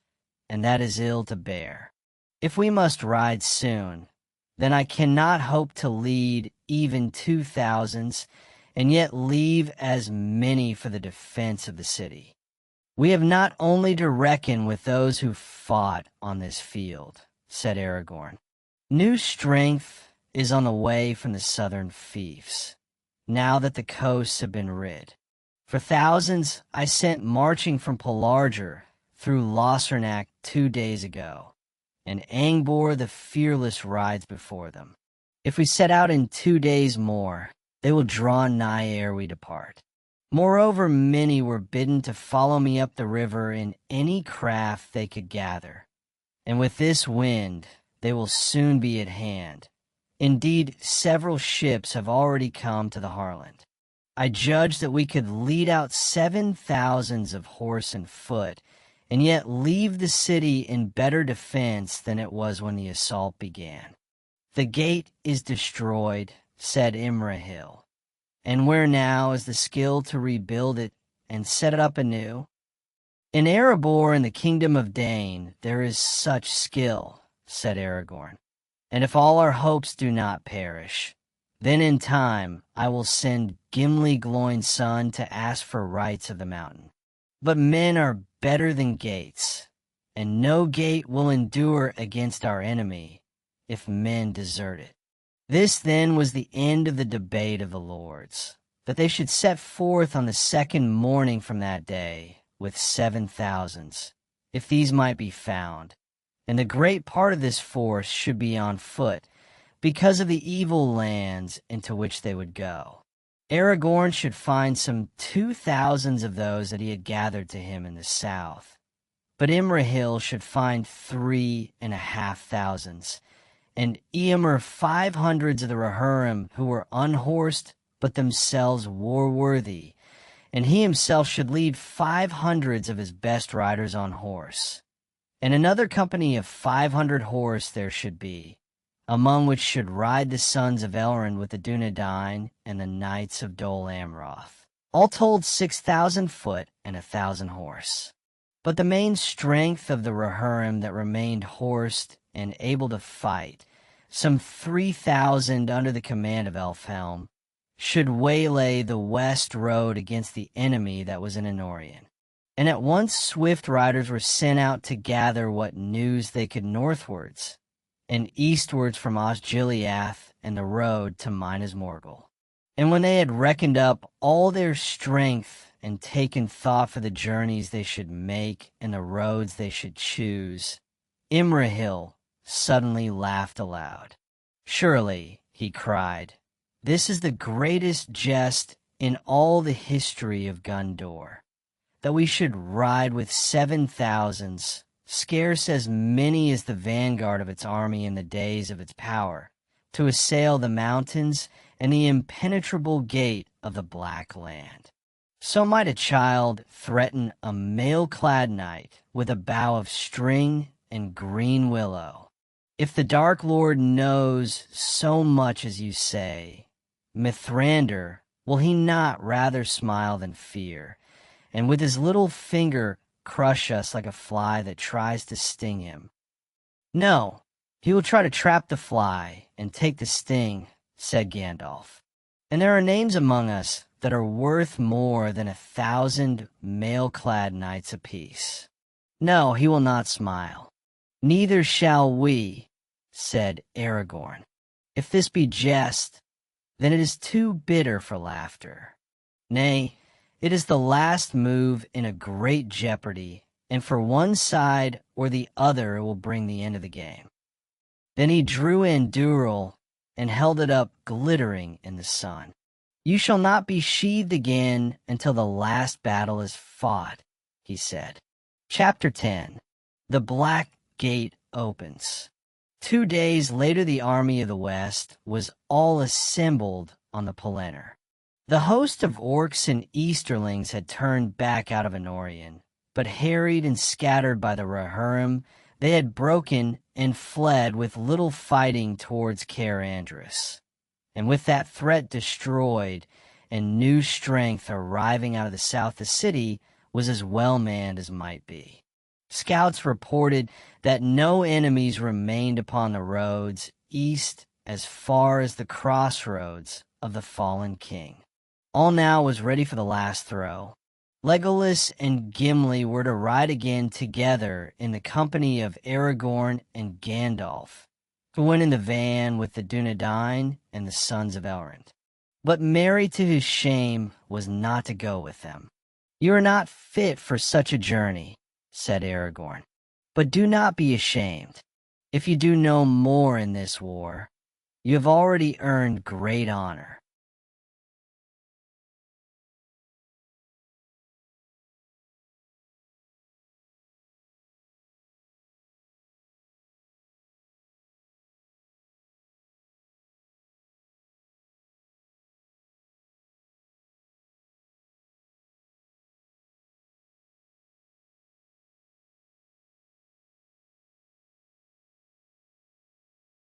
[SPEAKER 1] and that is ill to bear. If we must ride soon, then I cannot hope to lead even 2,000, and yet leave as many for the defense of the city. We have not only to reckon with those who fought on this field, said Aragorn. New strength is on the way from the southern fiefs, now that the coasts have been rid. For thousands I sent marching from Pelargir through Lossarnac 2 days ago, and Angbor the Fearless rides before them. If we set out in 2 days more, they will draw nigh ere we depart. Moreover, many were bidden to follow me up the river in any craft they could gather, and with this wind they will soon be at hand. Indeed, several ships have already come to the Harland. I judge that we could lead out 7,000 of horse and foot, and yet leave the city in better defense than it was when the assault began. The gate is destroyed, said Imrahil, and where now is the skill to rebuild it and set it up anew? In Erebor and the kingdom of Dane there is such skill, said Aragorn, and if all our hopes do not perish, then in time I will send Gimli Gloin's son to ask for rights of the mountain. But men are better than gates, and no gate will endure against our enemy if men desert it. This then was the end of the debate of the lords, that they should set forth on the second morning from that day with 7,000s, if these might be found, and the great part of this force should be on foot, because of the evil lands into which they would go. Aragorn should find some 2,000s of those that he had gathered to him in the south, but Imrahil should find 3,500s, and Eomer 500s of the Rohirrim who were unhorsed but themselves war-worthy, and he himself should lead 500s of his best riders on horse. And another company of 500 horse there should be, among which should ride the sons of Elrond with the Dunedain and the knights of Dol Amroth, all told 6,000 foot and 1,000 horse. But the main strength of the Rohirrim that remained horsed and able to fight, some 3,000 under the command of Elfhelm, should waylay the west road against the enemy that was in Anorion. And at once swift riders were sent out to gather what news they could northwards, and eastwards from Osgiliath and the road to Minas Morgul. And when they had reckoned up all their strength and taken thought for the journeys they should make and the roads they should choose, Imrahil suddenly laughed aloud. "Surely," he cried, "this is the greatest jest in all the history of Gondor, that we should ride with 7,000s, scarce as many as the vanguard of its army in the days of its power, to assail the mountains and the impenetrable gate of the Black Land. So might a child threaten a mail-clad knight with a bough of string and green willow. If the Dark Lord knows so much as you say, Mithrandir, will he not rather smile than fear, and with his little finger crush us like a fly that tries to sting him? No, he will try to trap the fly and take the sting," said Gandalf. "And there are names among us that are worth more than 1,000 mail-clad knights apiece. No, he will not smile. Neither shall we," said Aragorn. "If this be jest, then it is too bitter for laughter. Nay, it is the last move in a great jeopardy, and for one side or the other it will bring the end of the game." Then he drew Andúril and held it up glittering in the sun. "You shall not be sheathed again until the last battle is fought," he said. Chapter 10. The Black Gate Opens. 2 days later the army of the West was all assembled on the Pelennor. The host of orcs and Easterlings had turned back out of Anorion, but harried and scattered by the Rohirrim, they had broken and fled with little fighting towards Caer Andris. And with that threat destroyed and new strength arriving out of the south, the city was as well manned as might be. Scouts reported that no enemies remained upon the roads east as far as the crossroads of the fallen king. All now was ready for the last throw. Legolas and Gimli were to ride again together in the company of Aragorn and Gandalf, who went in the van with the Dunedain and the sons of Elrond. But Merry, to his shame, was not to go with them. "You are not fit for such a journey," said Aragorn, "but do not be ashamed. If you do no more in this war, you have already earned great honor.